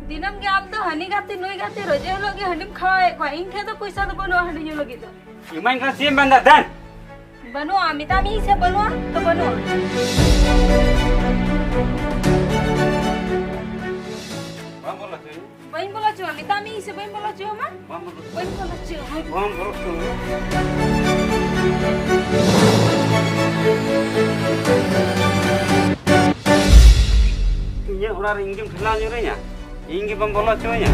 दिनम के आप तो हनी गाते नोई गाते रोजे लोग हनीम खाए को इन थे तो पैसा तो बनो हनी जो लोग तो इमान का सेम बंदा दन बनो अमिता मी से बनो तो बनो बम बोला तू बहन बोला छो अमिता मी से बहन बोला छो मां बहन बोला छो बम बोला तू ये orang ingin kenal nyurenya ingin bam bola cuanya